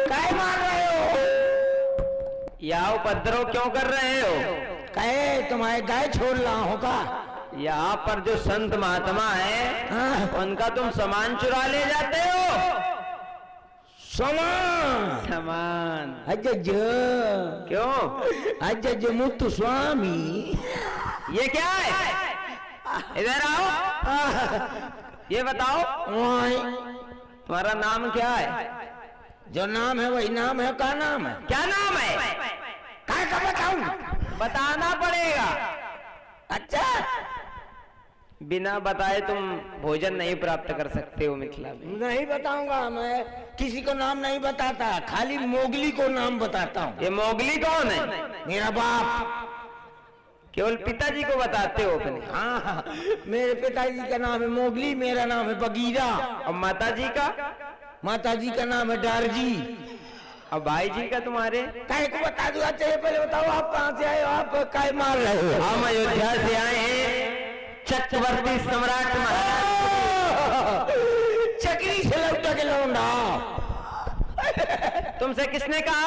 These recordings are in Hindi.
काय मार रहे हो? यहाँ उपद्रव क्यों कर रहे हो? कहे तुम्हारे गाय छोड़ रहा हो का? यहाँ पर जो संत महात्मा है उनका तुम सामान चुरा ले जाते हो। सामान अजज क्यों? अजज मुत्तु स्वामी। ये क्या है? इधर आओ, ये बताओ तुम्हारा नाम क्या है? जो नाम है वही नाम है। का नाम है? क्या नाम है? काय का बताऊं? बताना पड़ेगा। अच्छा, बिना बताए तुम भोजन नहीं प्राप्त कर सकते हो मिथिला में। नहीं बताऊंगा, मैं किसी को नाम नहीं बताता, खाली मोगली को नाम बताता हूँ। ये मोगली कौन है? मेरा बाप। केवल पिताजी को बताते हो अपने? हाँ, मेरे पिताजी का नाम है मोगली, मेरा नाम है बगीरा। और माताजी का? माताजी का नाम है डारजी। और भाई जी का तुम्हारे? काय को बता दूंगा, चाहिए पहले बताओ आप कहाँ से आए हो? आप काय मार रहे हो? हम अयोध्या से आए हैं, चक्रवर्ती सम्राट महाराज। चक्री से लौटा के लौंडा। तुमसे किसने कहा?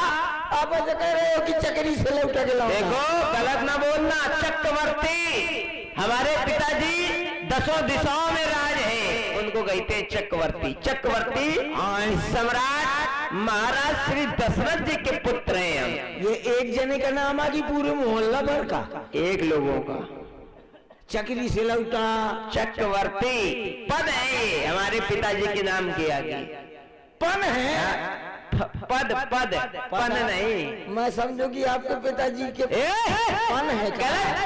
आप ऐसे कह रहे हो कि चक्री से लौटा के लौंडा। देखो गलत ना बोलना। चक्रवर्ती हमारे पिताजी 10 दिशाओं में राज है, उनको कहते हैं चक्रवर्ती। चक्रवर्ती सम्राट महाराज श्री दशरथ जी के पुत्र हैं हम। ये एक जने का नाम आ कि पूरे मोहल्ला भर का? एक लोगों का। चक्री से लौटा चक्रवर्ती पद है ये हमारे पिताजी के नाम के आगे। पन है? पद पद पन नहीं। मैं समझू कि आपके पिताजी के पन है। गलत।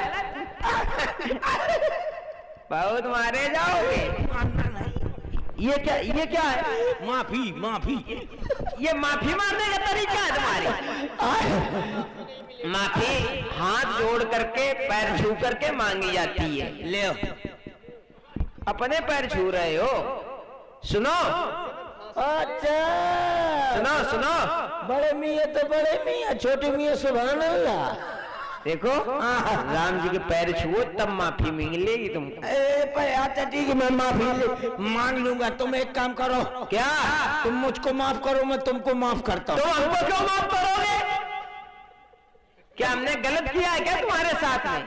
बहुत मारे जाओगे। ये क्या है? माफी माफी। ये माफी मांगने का तरीका है तुम्हारी? माफी हाथ जोड़ करके पैर छू करके मांगी जाती है। ले अपने पैर छू रहे हो? सुनो अच्छा, सुनो सुनो। बड़े मियाँ तो बड़े मियाँ, छोटे मियाँ सुभान अल्लाह। देखो राम जी के पैर छुओ तब माफी मिलेगी तुमको। अच्छा ठीक है, मैं माफी मांग लूंगा। तुम एक काम करो। क्या? तुम मुझको माफ करो, मैं तुमको माफ करता हूँ। तुम हमको क्यों माफ करोगे? क्या हमने गलत किया है क्या तुम्हारे साथ में?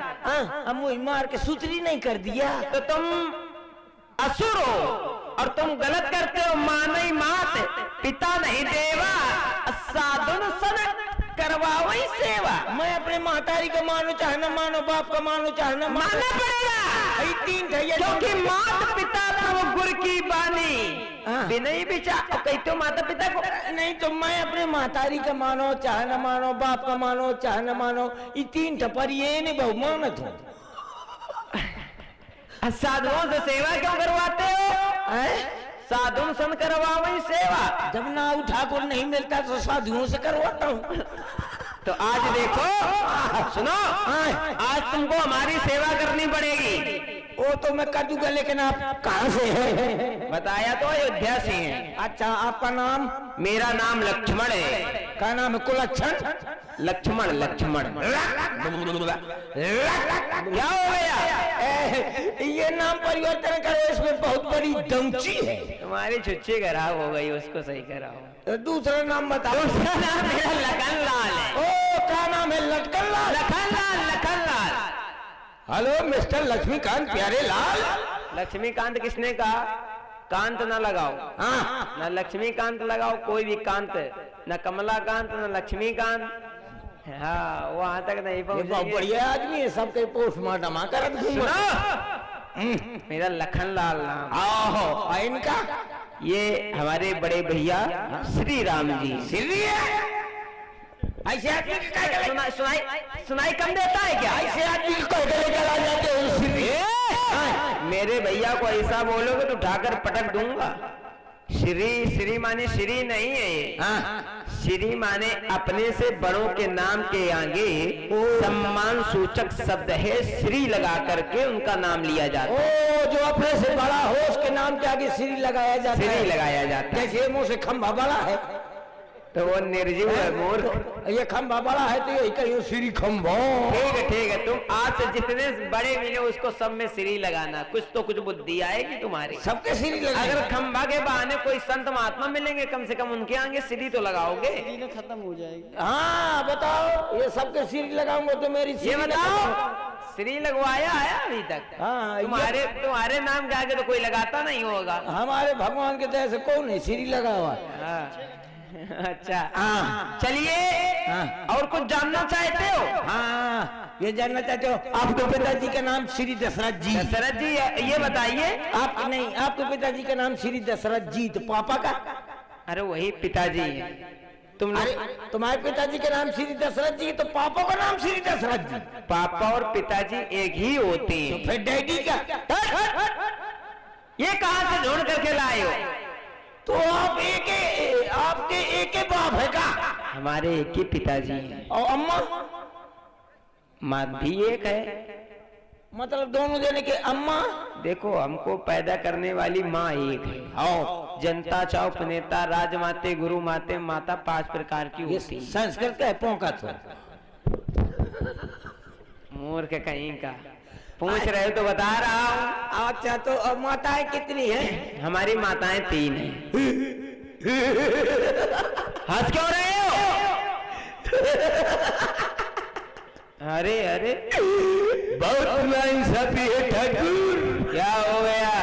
हम वही मार के सुतरी नहीं कर दिया तो तुम असुर हो और तुम गलत करते हो। माँ नहीं मात, पिता नहीं देवा, साधुन सन करवाओ सेवा। मैं अपने महतारी का मानो चाहे न मानो, बाप का मानो चाहे न मानना पड़ेगा। तीन क्योंकि माता पिता तो गुर की बानी विनय विचार कहते हो माता पिता को। नहीं तो मैं अपने महतारी का मानो चाहे न मानो, बाप का मानो चाहे न मानो, ये तीन ठपर ये नहीं बहु मानत हूँ। साधुओं से सेवा क्यों करवाते हो? साधु सन करवाओ सेवा। जब ना ठाकुर नहीं मिलता तो साधुओं से करवाता हूँ। तो आज देखो, सुनो, आज तुमको हमारी सेवा करनी पड़ेगी। वो तो मैं कर दूंगा, लेकिन आप कहाँ से हैं? बताया तो अयोध्या से हैं। अच्छा, आपका नाम? मेरा नाम लक्ष्मण है। क्या नाम है? कुलक्षण? लक्ष्मण लक्ष्मण। क्या हो गया? ये नाम परिवर्तन करो, इसमें बहुत बड़ी दमची है। तुम्हारी छुच्छी खराब हो गई, उसको सही कराओ। दूसरा नाम बताओ। दूसरा नाम मेरा लखन लाल है। ओ, क्या नाम है? लटकन लाल? लखन लाल, लखन लाल। हेलो मिस्टर लक्ष्मीकांत प्यारे लाल। लक्ष्मीकांत किसने कहा? कांत न लगाओ। हाँ, न लक्ष्मीकांत लगाओ, कोई भी कांत, न कमलाकांत न लक्ष्मीकांत। हाँ, वहां तक नहीं पहुंचे। बहुत बढ़िया आदमी है, सबके पोस्टमार्टम करत घूमो। मेरा लखन लाल नाम। आहो, इनका? ये हमारे बड़े भैया श्री राम जी। श्री ऐसे आदमी के काय गले? सुनाई कम देता है क्या? ऐसे आदमी को काय गले चला जाते हो? श्री मेरे भैया को ऐसा बोलोगे तो उठाकर पटक दूंगा। श्री श्री माने श्री नहीं है ये। श्री माने अपने से बड़ों के नाम के आगे सम्मान सूचक शब्द है, श्री लगा करके उनका नाम लिया जाता है। ओ, जो अपने से बड़ा हो उसके नाम के आगे श्री लगाया जाता है। श्री लगाया जाता है। जैसे मुंह से खंभा बड़ा है, तो वो निर्जीव है मूर्ख। ये खंभा बड़ा है तो यही कहीं श्री खंभो। ठीक है तुम आज से जितने बड़े मिले उसको सब में श्री लगाना, कुछ तो कुछ बुद्धि आएगी तुम्हारी। सबके श्री लगा। अगर खंभा के बहाने कोई संत महात्मा मिलेंगे कम से कम उनके आगे श्री तो लगाओगे। खत्म हो जाएगी। हाँ बताओ, ये सबके श्री लगाऊंगा तो मेरी ये बताओ श्री लगवाया है अभी तक? हाँ, तुम्हारे नाम के आगे तो कोई लगाता नहीं होगा। हमारे भगवान के तरह से कौन है श्री लगा हुआ? अच्छा हाँ चलिए। हाँ। और कुछ जानना चाहते हो? हाँ ये जानना चाहते हो? आपके पिताजी का नाम श्री दशरथ जी। दशरथ जी ये बताइए। आप नहीं, आपके पिताजी का नाम श्री दशरथ जी, तो पापा का? अरे वही पिताजी है। तुम्हारे पिताजी का नाम श्री दशरथ जी, तो पापा का नाम श्री दशरथ जी। पापा और पिताजी एक ही होते हैं। तो फिर डैडी का? ये कहाँ से ढूंढ करके लाए हो? तो आपके एक ही बाप है का? हमारे एक ही पिताजी हैं। और अम्मा? माँ भी एक है। मतलब दोनों जने के अम्मा? देखो हमको पैदा करने वाली माँ एक है। आओ जनता चौक नेता राजमाते गुरु माते माता 5 प्रकार की होती है। संस्कृत का है पोंका तो। मूर्ख कहीं का पूछ रहे हो तो बता रहा हूँ। अच्छा तो अब माताएं कितनी हैं? हमारी माताएं 3 हैं। हंस क्यों रहे हो? अरे बहुत नाइंसाफी है ठाकुर। क्या हो गया?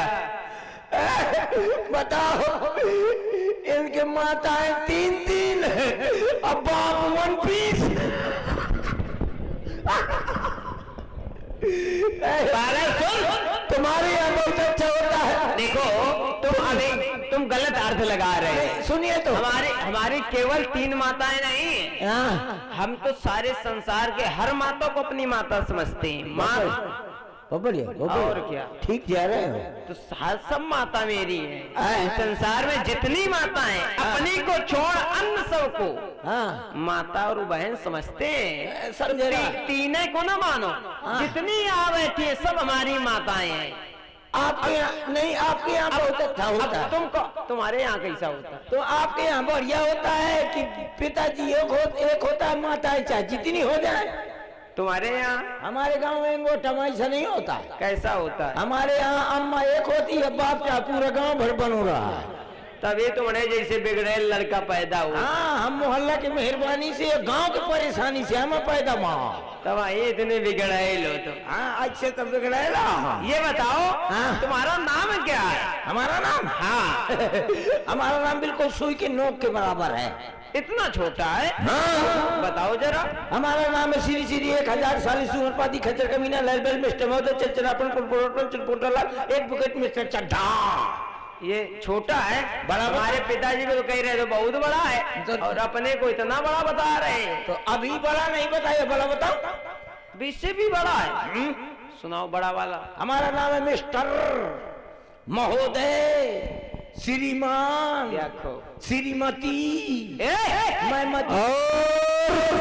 बताओ, इनके माताएं 3 है, अब बाप 1 पीस। तुम्हारे यहाँ बहुत अच्छा होता है। देखो तुम गलत अर्थ लगा रहे हो। सुनिए तो, हमारी केवल 3 माताएं नहीं है। हम तो सारे संसार के हर माता को अपनी माता समझते हैं। माँ और क्या? ठीक जा रहे हो तो सब माता मेरी है। संसार में जितनी माताएं अपनी को छोड़ अन्य सबको माता और बहन समझते हैं। समझे ना? तीनों को ना मानो, जितनी यहाँ बैठी है सब हमारी माताएं हैं। आपके यहाँ नहीं, आपके यहाँ बहुत अच्छा होता है। तुम्हारे यहाँ कैसा होता है? तो आपके यहाँ बढ़िया होता है कि पिताजी एक होता है, माताएं चाहे जितनी हो जाए। तुम्हारे यहाँ? हमारे गांव में अंगूठा ऐसा नहीं होता। कैसा होता है? हमारे यहाँ अम्मा एक होती है, बाप का पूरा गांव भर बन रहा है। तभी तुम्हारे जैसे बिगड़े लड़का पैदा हुआ। हाँ, हम मोहल्ला की मेहरबानी से, गांव की परेशानी से हम पैदा माँ। तब इतने बिगड़े लो तो। हाँ अच्छे तो बिगड़े ला। ये बताओ तुम्हारा नाम क्या है? हमारा नाम? हाँ हमारा नाम बिल्कुल सुई के नोक के बराबर है। इतना छोटा है? हाँ। बताओ जरा। हमारा नाम है श्री श्री 1000 साली सुमरपादी खच्चर कमीना ललबेल मिस्टर महोदय चचरापन एक बुकेट मिस्टर चड्ढा। ये छोटा है? बड़ा हमारे पिताजी को तो कह रहे तो बहुत बड़ा है तो, और अपने को इतना बड़ा बता रहे हैं। तो अभी बड़ा नहीं बताया, बड़ा बताओ। 20 से भी बड़ा है। सुनाओ बड़ा वाला। हमारा नाम है मिस्टर महोदय श्रीमान श्रीमती मैं मती।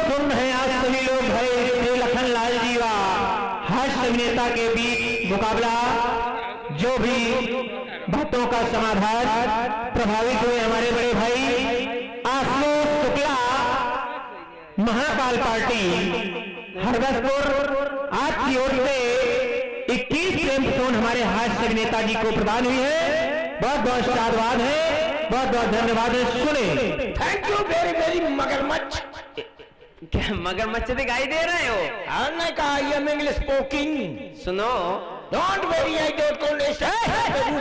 सुन रहे हैं आज सभी लोग भाई लखन लाल जी का हास्य अभिनेता के बीच मुकाबला। जो भी भक्तों का समाधान प्रभावित हुए हमारे बड़े भाई आशुतोष शुक्ला महाकाल पार्टी हरदसपुर आपकी ओर से 21 प्रेम फोन हमारे हास्य अभिनेता जी को प्रदान हुई है। बहुत बहुत साधुवाद है, बहुत बहुत धन्यवाद है। सुने थैंक यू वेरी वेरी मगरमच्छ। क्या मगरमच्छ दिखाई दे रहे हो? हमने कहा आई एम इंग्लिश स्पोकिंग। सुनो don't very I don't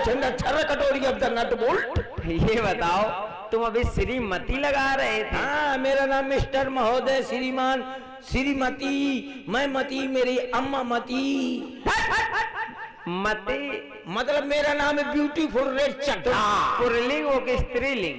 understand कटोरी ऑफ द नट बोल्ट। ये बताओ तुम अभी श्रीमती लगा रहे थे? हाँ मेरा नाम मिस्टर महोदय श्रीमान श्रीमती मैं मती, मेरी अम्मा मती। मती मतलब मेरा नाम है ब्यूटीफुल रेड चड्ढा। पुरलिंग हो कि स्त्रीलिंग?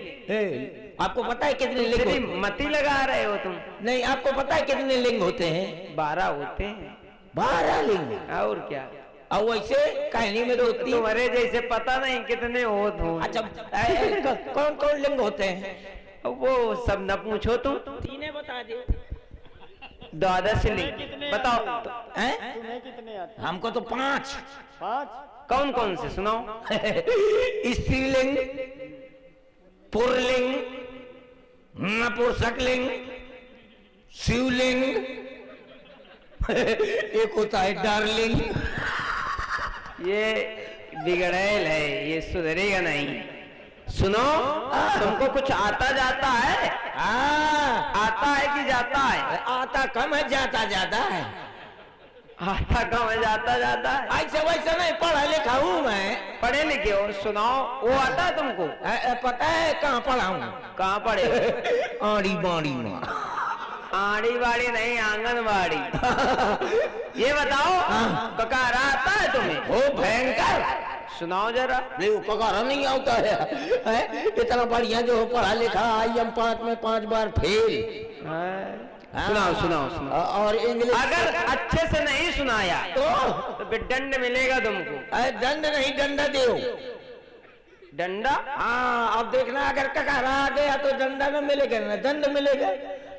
आपको पता है कितने लिंग होते हैं? मती लगा रहे हो तुम? नहीं, आपको पता है कितने लिंग होते हैं? 12 होते हैं। 12 लिंग? और क्या? और वैसे कहनी में तो होती तुम्हारे जैसे पता नहीं कितने हो। अच्छा कौन कौन लिंग होते हैं? वो सब न पूछो तुम। 3 बता दे। 12 लिंग बताओ। कितने आते? हमको तो 5। कौन कौन से सुनाओ? स्त्रीलिंग, पुरलिंग, नपुंसकलिंग, शिवलिंग, एक होता है डार्लिंग। ये बिगड़ैल है, ये सुधरेगा नहीं। सुनो, तुमको कुछ आता जाता है? आता है कि जाता है? आता कम है, जाता ज्यादा है। आता कम है, जाता जाता है। ऐसे वैसे नहीं, पढ़ा लिखा हूँ मैं। पढ़े लिखे हो? सुनाओ, वो आता है तुमको? पता है कहाँ पढ़ा हूँ? कहाँ पढ़े? आड़ी बाड़ी में। आड़ी बाड़ी नहीं, आंगनबाड़ी। ये बताओ, ककारा आता है तुम्हें? ओ भयंकर। सुनाओ जरा। नहीं, वो ककारा नहीं आता है। इतना बढ़िया जो पढ़ा लिखा, IM 5 में 5 बार फेल। सुनाओ सुनाओ सुनाओ। और इंग्लिश अगर अच्छे से नहीं सुनाया तो फिर दंड मिलेगा तुमको। दंड नहीं, डंडा दो। डंडा? हाँ, अब देखना, अगर ककारा आ गया तो डंडा न मिलेगा, न दंड मिलेगा।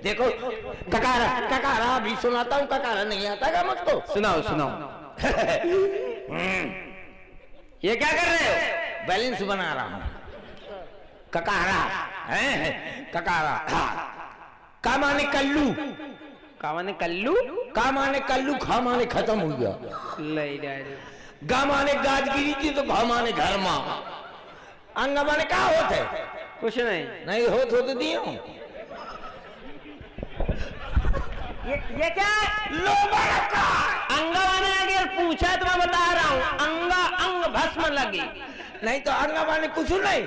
देखो, ककारा ककारा अभी सुनाता हूँ, ककारा नहीं आता क्या मुझको? सुनाओ सुनाओ। ये क्या कर रहे हो? बैलेंस बना रहा हूँ। ककारा है, ककारा। का माने कल्लू, का माने कल्लू, का माने कल्लू, खा माने खत्म हो गया। गा माने गाजगिरी थी तो घा माने घर माँ। अंग माने क्या होते? कुछ नहीं। नहीं हो तो दियो। ये क्या? लो बड़का अंगा माने अगर पूछा तो मैं बता रहा हूँ, अंगा अंग भस्म लगी। नहीं तो अंगा माने कुछ नहीं।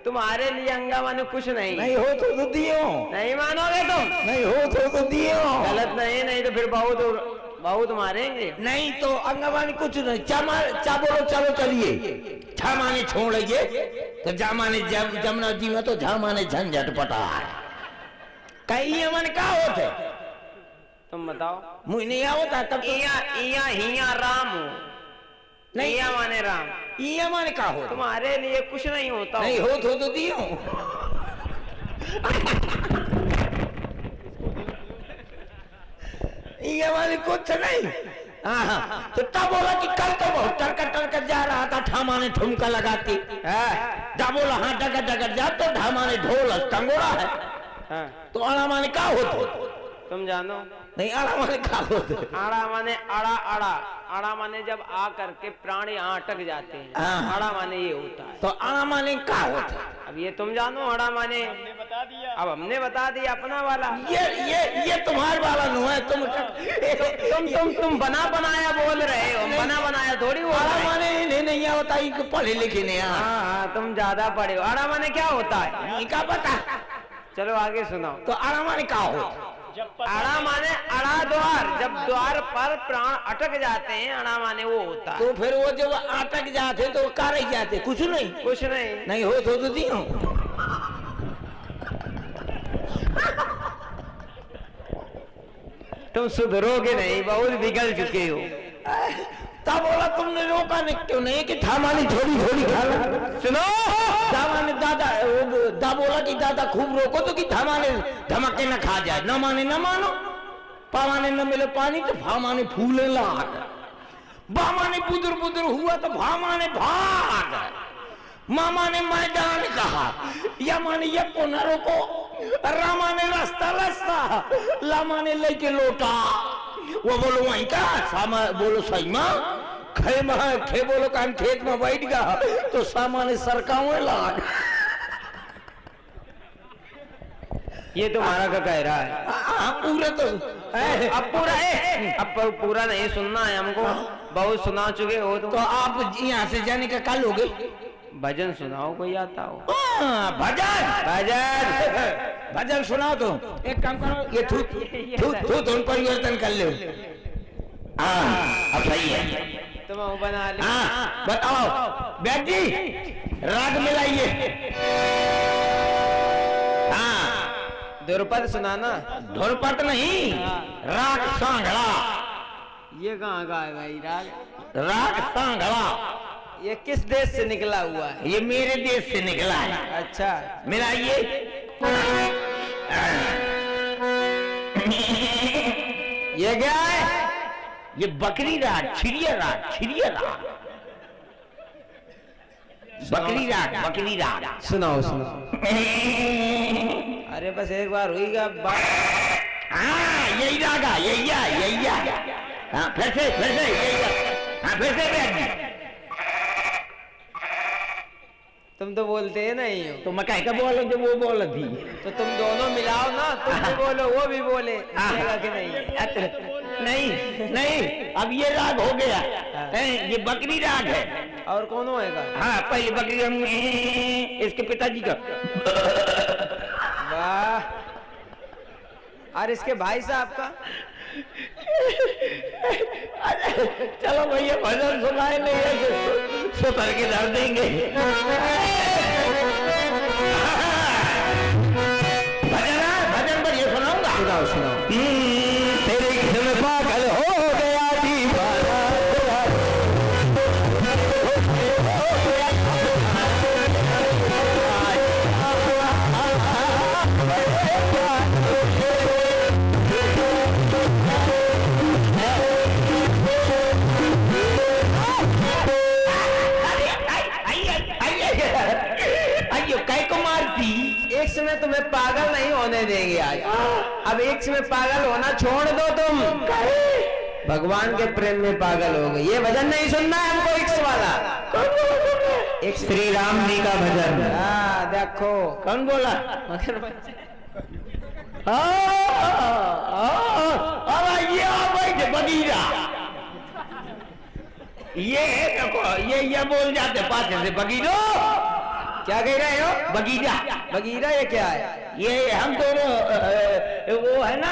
तुम्हारे लिए अंगा माने कुछ नहीं। नहीं हो तो दियो। नहीं मानोगे तुम? नहीं हो तो दियो। गलत नहीं तो फिर बहुत मारेंगे। नहीं तो अंगा माने कुछ नहीं। चा बोलो, चलो चलिए। छा माने छोड़िए तो जा माने जमुना जी में, तो झा माने झंझट पटा। कहीं माने क्या होते? तुम बताओ। मुझे नहीं आवता तब तो। इया हिया राम हो। नहीं, इया माने राम। इया माने क्या हो? तुम्हारे लिए कुछ नहीं होता। नहीं हो तो दियो। इया माने कुछ नहीं। हाँ, तो तब बोला कि कल तो बहुत टरकर जा रहा था, ठामा ने ठुमका लगाती। तब बोला हाँ, डगर जा, तो ढामा ने ढोल टंगोड़ा है। तो आड़ा माने क्या होते? तुम जानो? नहीं, आड़ा माने क्या होते? आड़ा माने आड़ा माने जब आ करके प्राण यहाँ अटक जाते हैं। आड़ा माने ये होता है। तो आड़ा माने क्या होता? अब ये तुम जानो। आड़ा माने अब हमने बता दिया अपना वाला। ये तुम्हारे वाला नहीं है। तुम बना बनाया बोल रहे हो। बना बनाया थोड़ी बोल रहे हो। माने नहीं होता, पढ़े लिखे नहीं। हाँ, तुम ज्यादा पढ़े हो। आड़ा माने क्या होता है? क्या पता? चलो आगे सुनाओ। तो आड़ा माने क्या होता? अड़ा माने अड़ा द्वार, जब द्वार पर प्राण अटक जाते हैं, अड़ा माने वो होता है। तो फिर वो जब अटक जाते तो क्या रह जाते? कुछ नहीं। कुछ नहीं। नहीं हो तो दियो। तुम सुधरोगे नहीं, बहुत बिगड़ चुके हो। तब बोला तुमने रोका नहीं क्यों? नहीं कि थामानी थोड़ी खा ला। सुनो, धामाने दादा बोला कि दादा खूब रोको तो कि धामाने धमाके न खा जाए। न माने न मानो। पामाने न मिले पानी तो भामाने फूले लाग। बामाने बुदर हुआ तो भामाने भाग। मामा ने मैदान कहा, यमा ने यको न रोको, रामा ने रास्ता लामा ने लेके लोटा। वो बोलो वहीं का सामा, बोलो सही माँ खे बोलो कान खेत में बैठ गया तो सामा ने सरकावे लाग। ये तुम्हारा का कह रहा है। पूरा तो अब पूरा नहीं सुनना है हमको। बहुत सुना चुके हो तुम। तो आप यहाँ से जाने का कल हो गए। भजन सुनाओ, कोई आता हो। भजन सुनाओ। तो एक काम करो, ये थू परिवर्तन कर लो। अब सही है। तुम बना लो। बताओ बेटी, राग मिलाइए। ध्रुपद सुनाना। ध्रुपद नहीं, राग सांगड़ा। ये कहाँ का है भाई राग सांगड़ा? ये किस देश से निकला हुआ है? ये मेरे देश से निकला है। अच्छा, मिलाइए। ये क्या है? ये बकरी राग, छिड़िया राग। बकरी राग। सुनाओ सुनाओ। अरे बस एक बार हुईगा बात। हाँ यही रागा, यही हाँ फिर से यही हाँ फिर से बैठ जी। तुम तो बोलते ही नहीं हो। तो मैं कह के बोलो जो वो बोल थी। तो तुम दोनों मिलाओ ना, तुम भी बोलो वो भी बोले, चलेगा कि नहीं? नहीं अब ये राग हो गया, ये बकरी राग है। और कौन होएगा? हाँ पहले बकरी इसके पिताजी का। वाह। और इसके भाई साहब का? चलो भैया भजन सुनाए नहीं है सुतर के दर देंगे। भजन बढ़िया सुनाऊंगा। सुनाओ। तेरे किस्म पागल हो गया दीवाना, एक समय तुम्हें पागल नहीं होने देंगे आज। अब एक समय पागल होना छोड़ दो तुम, भगवान के प्रेम में पागल हो गए। ये भजन नहीं सुनना है हमको एक्स वाला, एक श्री राम जी का भजन। हाँ देखो कौन बोला? बगीरा ये देखो ये बोल जाते पाछे से बगीरो। क्या कह रहे हो? बगीरा। बगीरा ये क्या है? ये हम दोनों वो है ना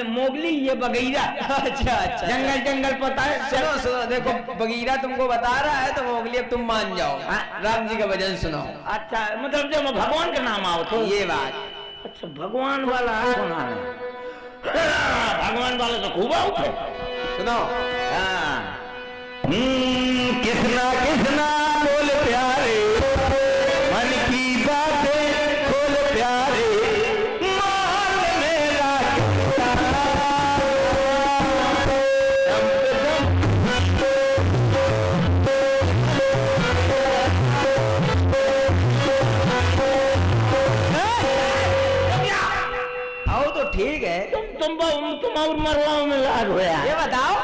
मोगली, ये बगीरा। अच्छा। जंगल पता है। सुनो देखो, बगीरा तुमको बता रहा है तो मोगली अब तुम मान जाओ। राम जी का भजन सुनाओ। अच्छा मतलब जब भगवान का नाम आओ तो ये बात। अच्छा भगवान वाला सुना है। भगवान वाला तो खूब आओ सुनो। किसना बोल प्यारे, मन की बातें खोल प्यारे, मान मेरा आओ तो ठीक है। तुम और मरलाओं में लाग होया। ये बताओ,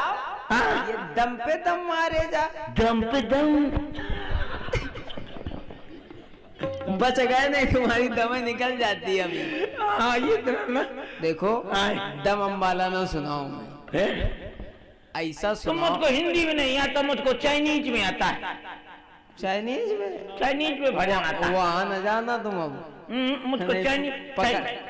ये दम पे दम मारे जा। दम पे दम बच गए नहीं, तुम्हारी दमें निकल जाती है अभी। हाँ ये ना देखो दम अम्बाला ना सुनाओ मैं, ऐसा तो सुनाओ। मुझको हिंदी में नहीं आता, मुझको चाइनीज में आता है। चाइनीज में? चाइनीज में भजन आता है। वहाँ न जाना तुम अब। मुझको चाइनीज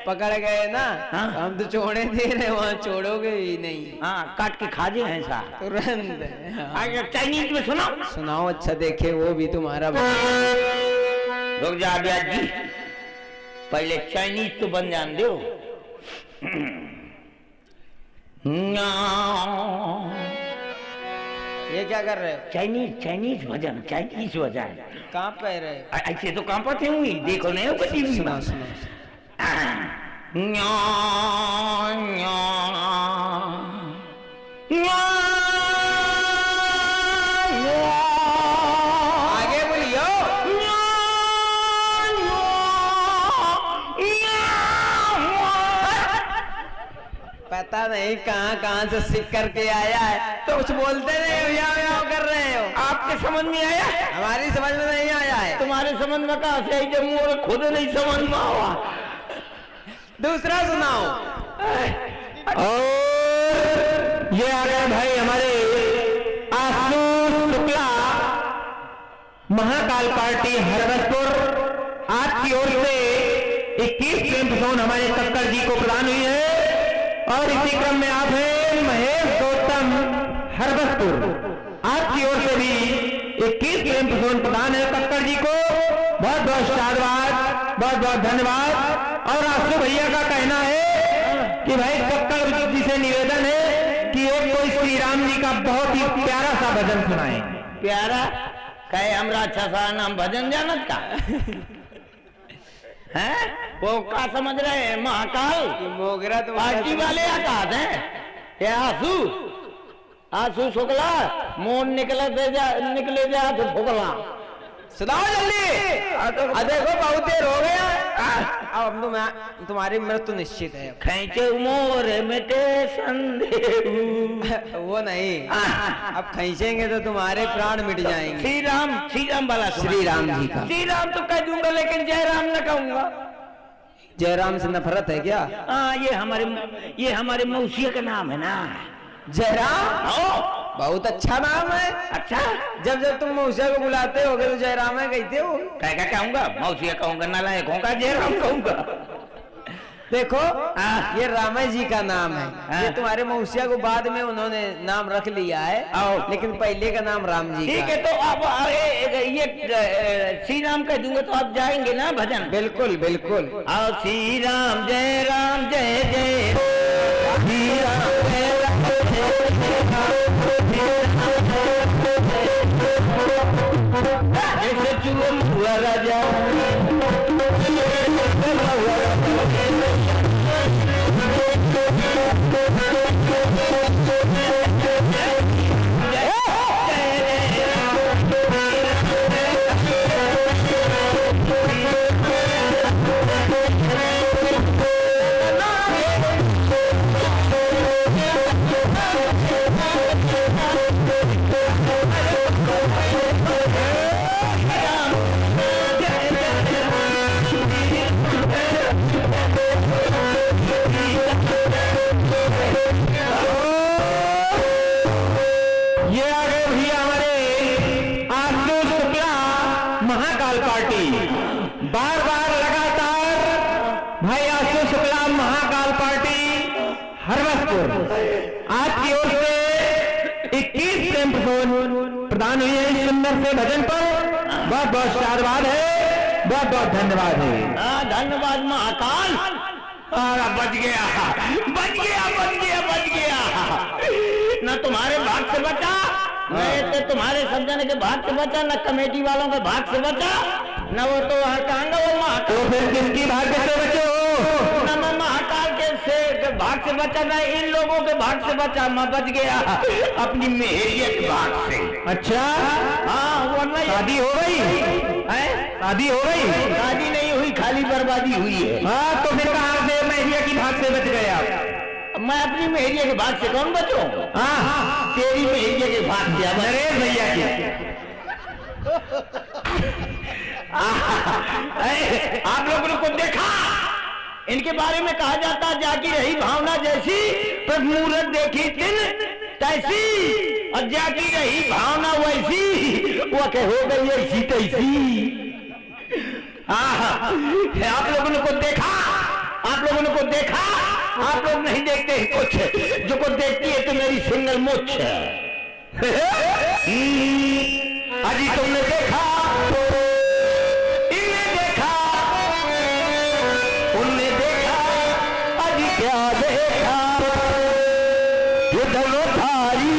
पकड़ गए ना। हाँ? हम तो छोड़े दे रहे, वहाँ छोड़ोगे ही नहीं। हाँ काट के खा जे हैं सा तुरंत। चाइनीज में सुनाओ। सुनाओ अच्छा, देखे वो भी तुम्हारा। रुक जा ब्याज जी, पहले चाइनीज तो बन जान दो। ये क्या कर रहे हो? चाइनीज भजन, चाइनीज भजन। कहाँ पे रहे हो? ऐसे तो कहाँ पर थे हुई, देखो नहीं हो कभी भी। सुनाओ। आगे बोलियो। पता नहीं कहाँ से सीख करके आया है, तो कुछ बोलते नहीं हो, या कर रहे हो। आपके समझ में आया? हमारी समझ में नहीं आया है। तुम्हारे समझ में कहा से जब मुझे खुद नहीं समझ में आवा। दूसरा सुनाओ। और ये आ गए भाई हमारे आशु शुक्ला, महाकाल पार्टी हरबसपुर। आपकी ओर से 21 प्रेम जोन हमारे कक्कर जी को प्रदान हुई है। और इसी क्रम में आप हैं महेश गौतम हरबसपुर, आपकी ओर से भी 21 प्रेम जोन प्रदान है कक्कर जी को। बहुत बहुत शाबाश, बहुत बहुत धन्यवाद। और आशु भैया का कहना है कि भाई कक्कर जी से निवेदन है कि एक कोई श्री राम जी का बहुत ही प्यारा सा भजन सुनाएं। प्यारा कहे हमरा अच्छा सा नाम भजन जानत का है? वो क्या समझ रहे हैं? महाकाल मोगरा पार्टी वाले आकाश हैं ये? आंसू शुक्ला मोन निकले जा तो फुकला। सुनाओ जल्दी। देखो बहुत देर हो गया। अब तुम्हारी मृत्यु निश्चित है। खैचे मोर मिटे संदेह। वो नहीं, अब खींचेंगे तो तुम्हारे प्राण मिट जाएंगे। श्री राम वाला श्री राम जी का। श्री राम तो कह दूंगा लेकिन जय राम न कहूंगा। जयराम से नफरत है क्या? हाँ, ये हमारे मौसिया का नाम है ना। जयराम बहुत अच्छा नाम है। अच्छा, जब तुम मौसिया को बुलाते होगे तो जयराम है कहते हो। क्या कहूंगा? मौसिया कहूंगा, नालायक होगा, जयराम कहूंगा। देखो ये रामा जी का नाम है। ये तुम्हारे मौसिया को बाद में उन्होंने नाम रख लिया है, लेकिन पहले का नाम राम जी। ठीक है, तो अब ये श्री राम कह दूंगा तो आप जाएंगे ना भजन? बिल्कुल बिल्कुल। आओ श्री राम जय जय श्री राम जय राम जैसे चूम हुआ राजा आज की ओर से 21 प्रदान हुई है इस सुंदर से भजन पर। बहुत बहुत साधुवाद है, बहुत बहुत धन्यवाद है। धन्यवाद महाकाल। बच गया न तुम्हारे भाग से बचा, न तुम्हारे सब जने के भाग से बचा, न कमेटी वालों के भाग से बचा, न वो तो कहांगा वो महाकाल। तो फिर किसकी भाग से बचे हो? न मैं महाकाल के भाग से बचा, न इन लोगों के भाग से बचा। मैं बच गया अपनी मेहरियत भाग से। अच्छा, हाँ, वरना शादी हो गई है? शादी हो गई? शादी नहीं हुई, खाली बर्बादी हुई है। हाँ, तो फिर कहाँ से मेहरिया की भाग से बच गया? मैं अपनी मेहरिया के भाग से कौन बचूं? हाँ, तेरी मेहरिया के भाग से नरेश भैया की। आप लोगों को देखा, इनके बारे में कहा जाता जाकी रही भावना जैसी, पर मूरत देखी दिन तैसी, और जाकी रही भावना वैसी, वो के हो गई ऐसी तैसी। आप लोगों को देखा, आप लोग नहीं देखते कुछ, जो को देखती है तो मेरी सिंगल मुछ है। अजी तुमने देखा, इन्हें देखा, उनने देखा, अजी क्या देखा? ये धलोधारी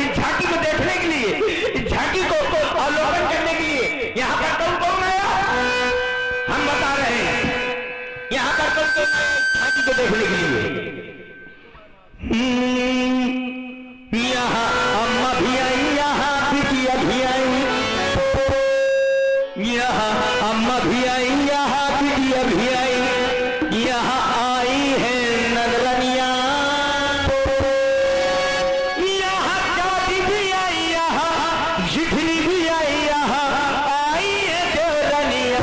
जिनकी झागी में देखने के लिए यहाँ अम्मा भी आई, यहाँ बिटिया भी आई, यहाँ अम्मा भी आई, यहाँ बिटिया भी आई, यहाँ आई है नगलनिया, यहाँ चाची भी आई, यहाँ जिठनी भी आई, यहाँ आई है देवरनिया।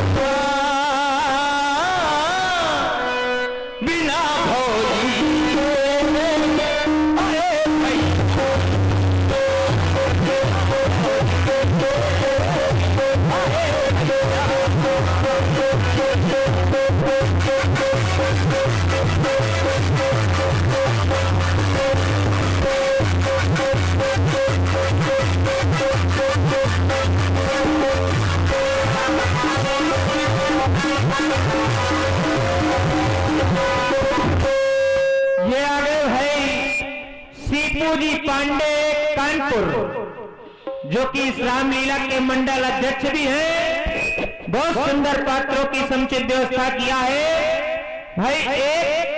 बिना भोली अरे भाई महाराजपुर, जो कि इस रामलीला के मंडल अध्यक्ष भी हैं, बहुत सुंदर पात्रों की समुचित व्यवस्था किया है। भाई एक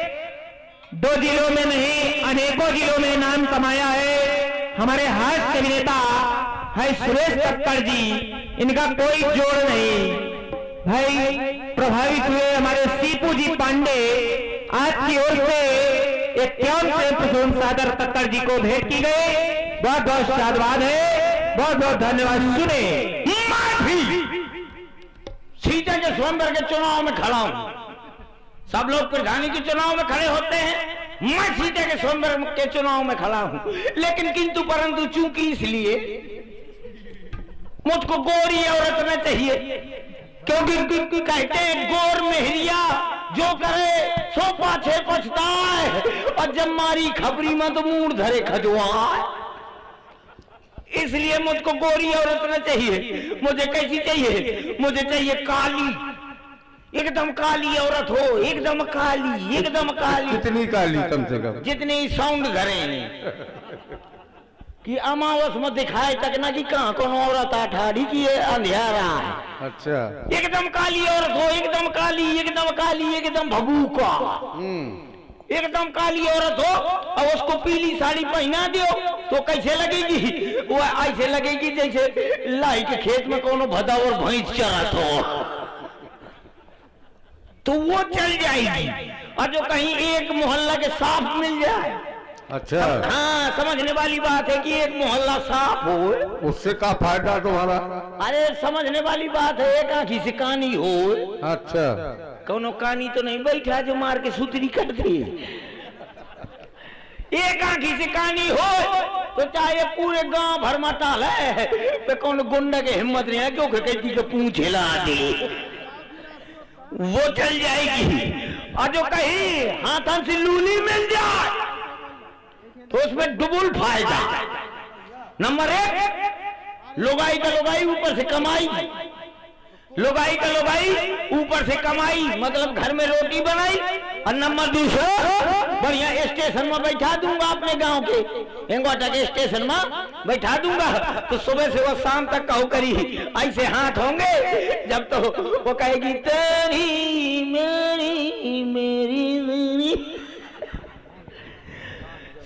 दो जिलों में नहीं, अनेकों जिलों में नाम कमाया है हमारे हास्य अभिनेता है सुरेश कक्कड़ जी, इनका कोई जोड़ नहीं। भाई प्रभावित हुए हमारे सीपू जी पांडे आपकी ओर से एक क्यों से प्रसून सादर कक्कड़ जी को भेंट की गई, बहुत बहुत साधुवाद है, बहुत बहुत धन्यवाद। सुने मैं भी सीता के स्वयंवर के चुनाव में खड़ा हूं, सब लोग प्रधानी के चुनाव में खड़े होते हैं, मैं सीता के स्वयंवर के चुनाव में खड़ा हूं, लेकिन किंतु परंतु चूंकि इसलिए मुझको गोरी औरत में चाहिए, क्योंकि कहते हैं गोर मेहरिया जो करे सो पाछे पछताए, और जब मारी खबरी में तो मूड धरे खजुआए। इसलिए मुझको गोरी औरत में चाहिए। मुझे कैसी चाहिए? मुझे चाहिए काली, एकदम काली औरत हो, एकदम काली, एकदम काली। कितनी काली? कम से कम जितनी साउंड धरे कि अमावस में दिखाए तक ना कि कहाँ कौन औरत अठाड़ी की अंधेरा है। अच्छा, एकदम काली औरत हो, एकदम काली, एकदम काली, एकदम भभूका, एकदम काली औरत हो, और उसको पीली साड़ी पहना दो तो कैसे लगेगी? वो ऐसे लगेगी जैसे लाई के खेत में कोनो भदा और भैंस चरत हो, तो वो चल जाएगी। और जो कहीं एक मोहल्ला के साफ मिल जाए, अच्छा, हाँ, समझने वाली बात है कि एक मोहल्ला साफ हो, उससे क्या फायदा तुम्हारा? अरे समझने वाली बात है, एक आंखी से कानी हो। अच्छा, कोनो कानी तो नहीं बैठा जो मार के सूतरी कट दे। एक आंखी से कानी हो तो चाहे पूरे गांव भर में टाल है, तो कौन गुंडा के हिम्मत नहीं है क्योंकि कहती के पूंछ हिला दे, वो चल जाएगी। और जो कहीं हाथन से लूली मिल जाए तो उसमें डबल फायदा। नंबर एक, लोगाई का लोगाई ऊपर से कमाई, लोगाई का लोगाई ऊपर से कमाई, मतलब घर में रोटी बनाई। और नंबर दूसरा, बढ़िया स्टेशन में बैठा दूंगा, अपने गांव के हेंगोटा के स्टेशन में बैठा दूंगा, तो सुबह से वो शाम तक कहो करी ऐसे हाथ होंगे, जब तो वो कहेगी तेरी मेरी मेरी मेरी,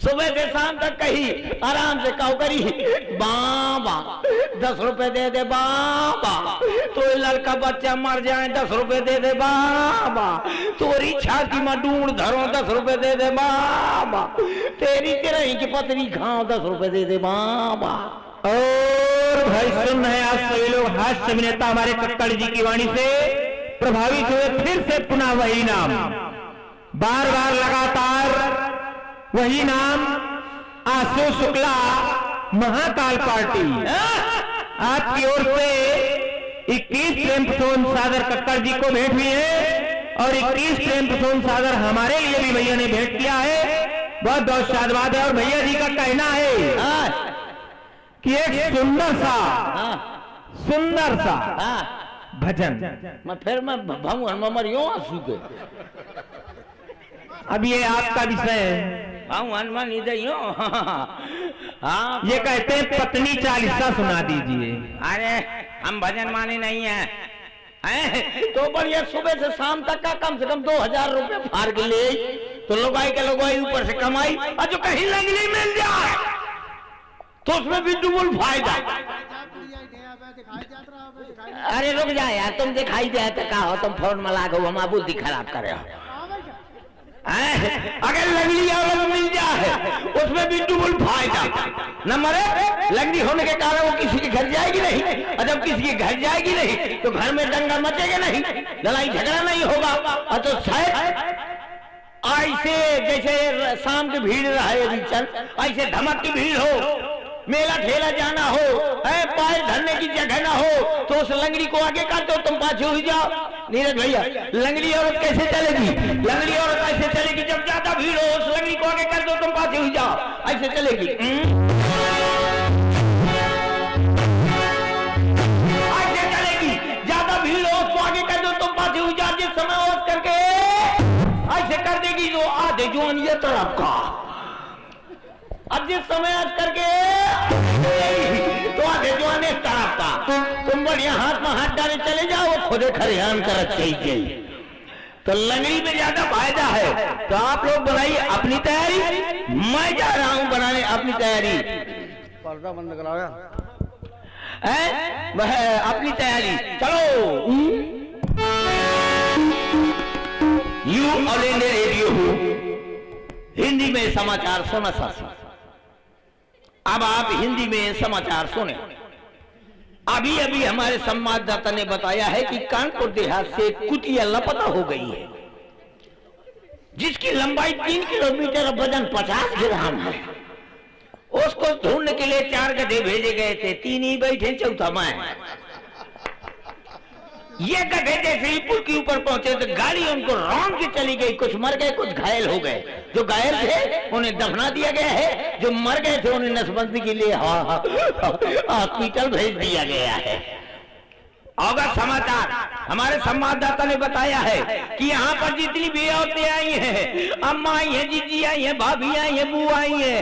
सुबह से शाम तक कही आराम से कहो करी बाबा 10 रुपए दे दे बाबा, तो लड़का बच्चा मर जाए 10 रुपए दे दे बाबा, तोरी छाती में ढूंढ धरो 10 रुपए दे दे बाबा, तेरी तिरही की पतरी खाओ 10 रुपए दे दे बाबा। और भाई सुन रहे हैं आप सभी लोग, हास्य अभिनेता हमारे कक्कड़ जी की वाणी से प्रभावित हुए, फिर से पुनः वही नाम, बार बार लगातार वही नाम, आशु शुक्ला महाकाल पार्टी आपकी ओर से 21 प्रेम प्रसून सागर कक्कड़ जी को भेंट हुई है, और 21 प्रेम प्रसून सागर हमारे लिए भी भैया ने भेंट किया है, बहुत बहुत साधुवाद है। और भैया जी का कहना है कि एक सुंदर सा भजन, मैं फिर मैं भाऊ मरियो आंसू के, अब ये आपका विषय है, हनुमान इधर। हाँ, ये कहते हैं पत्नी चालीसा सुना दीजिए। अरे हम भजन माने नहीं है, तो बढ़िया सुबह से शाम तक का कम से कम 2000 रुपए फाड़ के ले, तो लोगाई के लोगाई ऊपर से कमाई, और जो कहीं लगनी मिल जाए तो उसमें भी डबल फायदा। अरे रुक जाए यार, तुम दिखाई दे तो का हो, तुम फोन में लागो, हम बुद्धि खराब करे हो। अगर लगनी औरत मिल जाए उसमें भी डबल फायदा। नंबर एक, लगनी होने के कारण वो किसी के घर जाएगी नहीं, और जब किसी के घर जाएगी नहीं तो घर में दंगा मचेगा नहीं, लड़ाई झगड़ा नहीं होगा, और तो शायद ऐसे जैसे शाम की भीड़ रहे ऐसे धमक की भीड़ हो, मेला ठेला जाना हो, पैर धरने की जगह ना हो, तो उस लंगड़ी को आगे कर दो, तुम पाछे हो जाओ। नीरज भैया, लंगड़ी औरत कैसे चलेगी? लंगड़ी औरत ऐसे चलेगी जब ज्यादा भीड़ हो, उस लंगड़ी को आगे कर दो, तुम पाछे हो जाओ, ऐसे चलेगी। ऐसे चलेगी, ज्यादा भीड़ हो उसको आगे कर दो, तुम पाछे हो जाओ, जिस समय औरत करके ऐसे कर देगी जो आधे जुआन ये तरफ का, अब जिस समय आज करके तो आगे जो आने तरफ का तुम बढ़िया हाथ में हाथ डाले चले जाओ, खुदे खरियान कर चाहिए तो लंगड़ी में ज्यादा फायदा है। तो आप लोग बनाइए अपनी तैयारी, मैं जा रहा हूं बनाने अपनी तैयारी। पर्दा बंद कराया है वह अपनी तैयारी, चलो। You all India radio Hindi में समाचार सुना सासी। अब आप हिंदी में समाचार सुने। अभी अभी हमारे संवाददाता ने बताया है कि कानपुर देहात से कुतिया लापता हो गई है, जिसकी लंबाई 3 किलोमीटर और वजन 50 ग्राम है। उसको ढूंढने के लिए 4 गधे भेजे गए थे, 3 ही बैठे, चौथा मैं। ये गधे जैसे ही पुल के ऊपर पहुंचे तो गाड़ी उनको रौंद के चली गई। कुछ मर गए, कुछ घायल हो गए। जो घायल थे उन्हें दफना दिया गया है, जो मर गए थे उन्हें नसबंदी के लिए हॉस्पिटल भेज दिया गया है। अवगत समाचार हमारे संवाददाता ने बताया है कि यहाँ पर जितनी भी औरतें आई हैं, अम्मा आई है, जीजी आई है, भाभी आई है, बुआ आई है,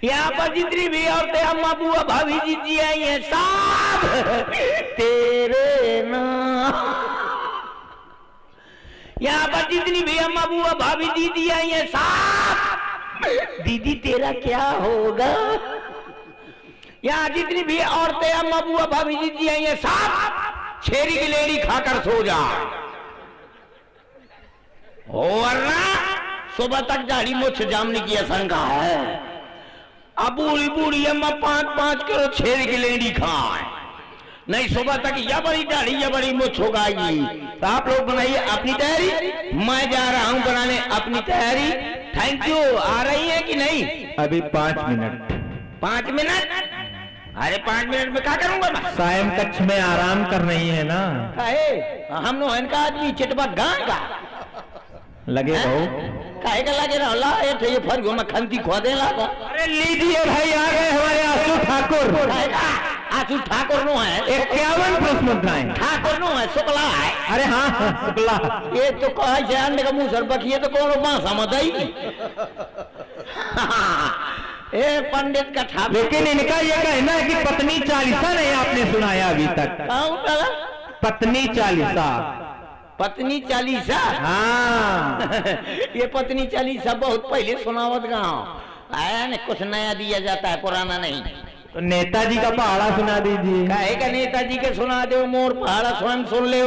यहाँ पर जितनी भी औरतें अम्मा बुआ भाभी जीजी आई हैं, सब तेरे नाम। यहाँ पर जितनी भी अम्मा बुआ भाभी दीदी आई हैं, सब दीदी तेरा क्या होगा। यहाँ जितनी भी औरतें अम्मा बुआ भाभी जीजी आई हैं, सब छेरी की लेड़ी खाकर सो जा, वरना सुबह तक दाढ़ी मुछ जामने की आशंका है। अब बूढ़ी बूढ़ी अम्मा 5-5 किलो छेरी की लेड़ी खाए, नहीं सुबह तक या बड़ी दाढ़ी या बड़ी मुछ होगाई। तो आप लोग बनाइए अपनी तैयारी, मैं जा रहा हूं बनाने अपनी तैयारी। Thank you. आ रही है कि नहीं? अभी 5 मिनट। 5 मिनट? अरे 5 मिनट में क्या करूंगा मैं? सायं कक्ष में आराम कर रही है ना। हम नो इनका आदमी चिटबा गांगा लगे रहो। काहे का लगे रहो ला ये फर्क में खंती खो दे ला। अरे लीजिए भाई, आ गए हमारे आशु ठाकुर। आशु ठाकुर नो है 51 प्रश्न मुद्राएं। ठाकुर नो है, शुक्ला है। अरे हाँ शुक्ला। ये तो कहा जान का मुंह सर बखिए तो कौन बांसा मदाई। ए पंडित का ठाकुर। लेकिन इनका ये कहना है कि पत्नी चालीसा नहीं आपने सुनाया अभी तक। पत्नी चालीसा। पत्नी चालीसा? हाँ। ये पत्नी चालीसा बहुत पहले सुनावत गाँव आया ने, कुछ नया दिया जाता है, पुराना नहीं। तो नेताजी का पहाड़ा सुना दीजिए। काहे का नेताजी के सुना दो, मोर पहाड़ा स्वयं सुन ले।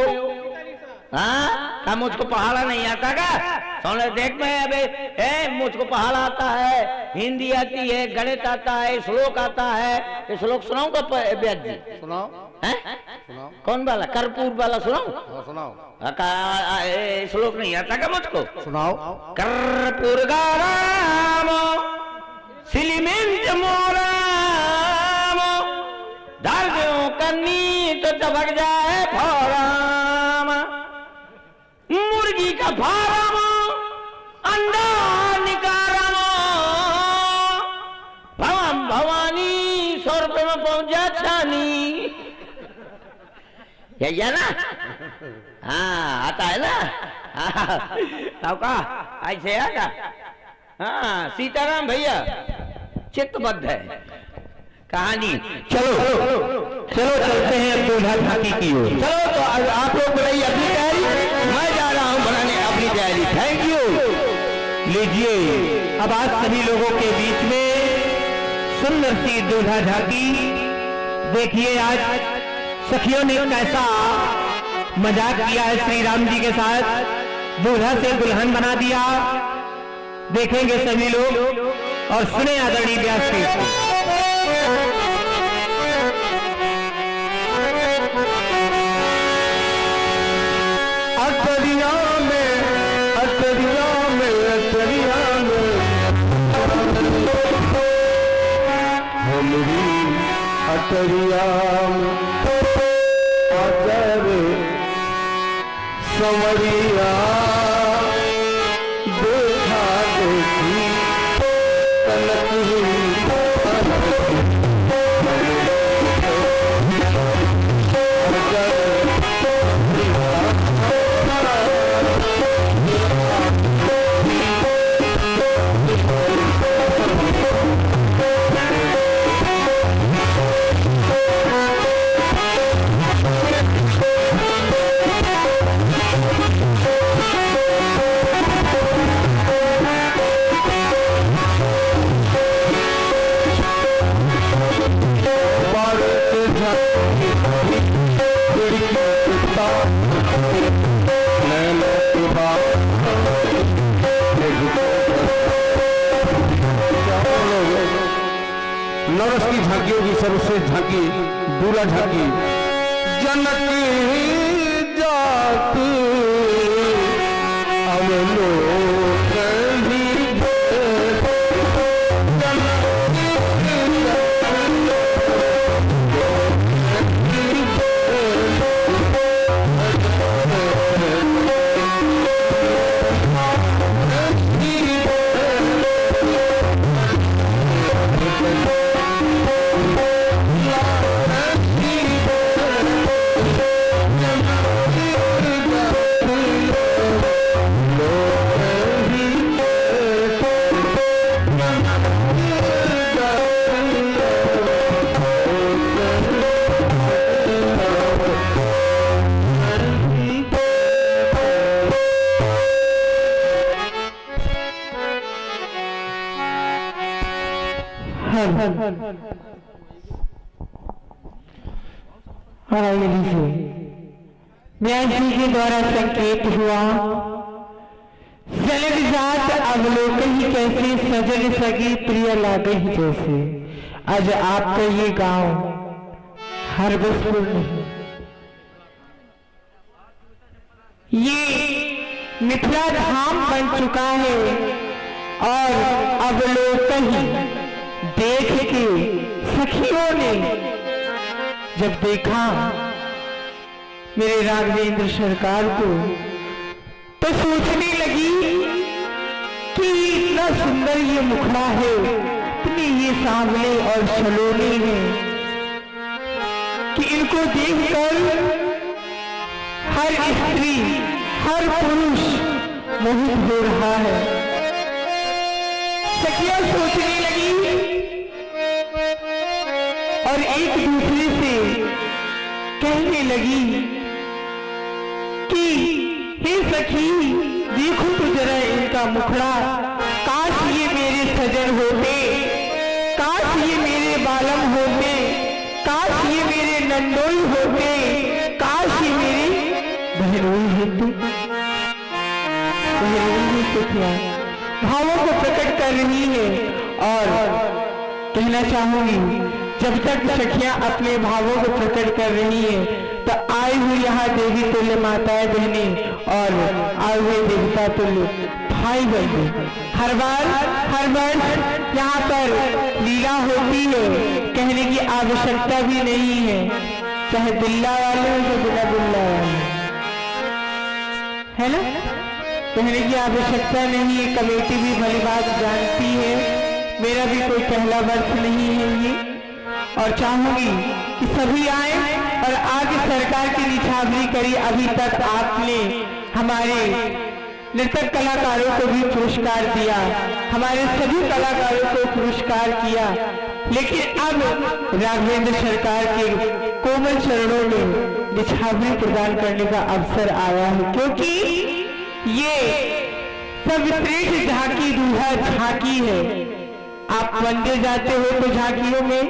हाँ का मुझको पहाड़ा नहीं आता का? सुन ले, देख मैं अबे मुझको पहाड़ा आता है, हिंदी आती है, गणित आता है, श्लोक आता है। श्लोक सुनाऊंगा ब्याज जी? सुनाओ। सुनाओ। कौन वाला? कर्पूर वाला सुनाओ? सुनाओ। श्लोक नहीं आता का मुझको? सुनाओ। कर्पूर गाराम सिलिमेंट मोराम धार्यों करनी तो चबक जाए फौराम। मुर्गी का फार्म अंडा निकारम भवम भवानी 100 रुपए में पहुंच जा छानी। यही है ना? हाँ आता है ना? हाँ का ऐसे आगा। हाँ सीताराम भैया चित्तबद्ध है कहानी। चलो चलते हैं दूल्हा झांकी की ओर। चलो तो आप लोग बनाइए अपनी तैयारी, मैं जा रहा हूं बनाने अपनी तैयारी। Thank you. लीजिए अब आज सभी लोगों के बीच में सुंदर सी दूल्हा झांकी। देखिए आज सखियों ने कैसा मजाक किया है श्री राम जी के साथ, दूल्हा से दुल्हन बना दिया। देखेंगे सभी लोग और सुने आदरणीय व्यास जी। अटरिया में हमरी अटरिया आदर संवरिया देखा देखी कनक नवरस की झांकी होगी, सर्वश्रेष्ठ झांकी, दूल्हा झांकी। जनक जात अवलोक ही न्याय जी के द्वारा संकेत हुआ, जलद जात अवलोकन ही कैसे सजन सगी प्रिय लागे ही जैसे। आज आपका ये गांव हरबसपुर नहीं, ये मिथिला धाम बन चुका है। और अवलोकन ही देख के सखियों ने जब देखा मेरे राघवेंद्र सरकार को, तो सोचने लगी कि इतना सुंदर ये मुखड़ा है, इतने ये सांवले और सलोने हैं कि इनको देखकर हर स्त्री, हर पुरुष मोहित हो रहा है। सखियां सोचने लगी और एक दूसरे से कहने लगी कि हे सखी, देखो तो जरा इनका मुखड़ा, काश ये मेरे सजन होते, काश ये मेरे बालम होते, काश ये मेरे नंदोई होते, काश ये मेरे बहनोई होते। बहनोई तो क्या भावों को प्रकट कर रही है। और कहना चाहूंगी, जब तक सखियां अपने भावों को प्रकट कर रही है, तो आई हुई यहाँ देवी तुल्य माताएं बहने और आए हुए देवता तुल्य भाई बहने, हर वर्ष यहाँ पर लीला होती है। कहने की आवश्यकता भी नहीं है, चाहे बिल्ला वाले हो या बिना बिल्ला वाले, है ना। कहने की आवश्यकता नहीं है, कमेटी भी भली बात जानती है। मेरा भी कोई पहला वर्ष नहीं है ये, और चाहूंगी कि सभी आए और आगे सरकार की निछावनी करी। अभी तक आपने हमारे नृतक कलाकारों को भी पुरस्कार दिया, हमारे सभी कलाकारों को पुरस्कार किया, लेकिन अब राघवेंद्र सरकार के कोमल चरणों में निछावनी प्रदान करने का अवसर आया है। क्योंकि ये सर्वश्रेष्ठ झांकी दूल्हा झांकी है। आप मंदिर जाते हो तो झांकियों में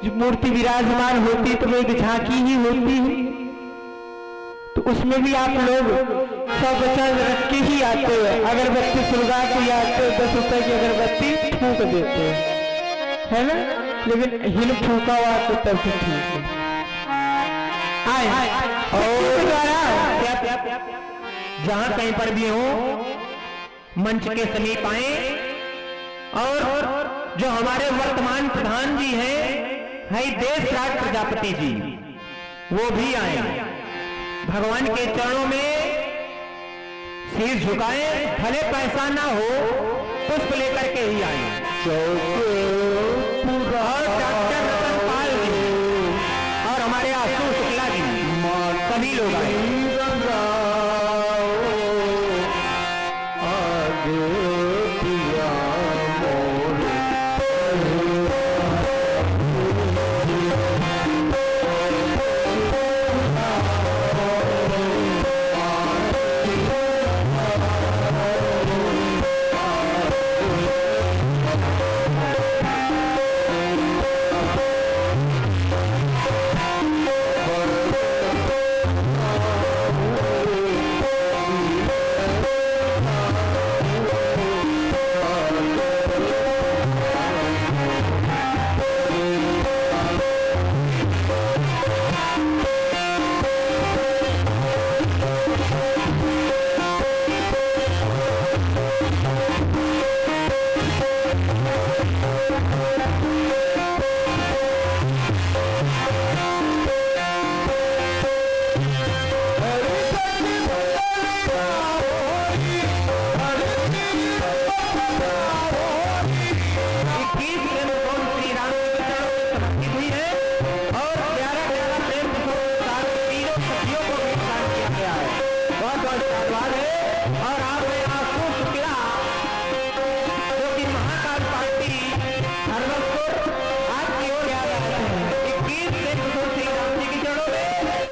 जो मूर्ति विराजमान होती तो वो एक झांकी ही होती है, तो उसमें भी आप लोग 100 बचा रख के ही आते हो। अगरबत्ती सुलगा के आते हो, 10 रुपए की अगरबत्ती फूंक देते हो, है ना। लेकिन हिल फूका हुआ तो तब से ठीक है। आए और जहां कहीं पर भी हो मंच के समीप आए, और जो हमारे वर्तमान प्रधान जी हैं देशराज प्रजापति जी, वो भी आए, भगवान के चरणों में सिर झुकाए, भले पैसा ना हो पुष्प लेकर के ही आए। और डॉक्टर रतनपाल जी और हमारे आशु शुक्ला जी सभी लोग आए। और आप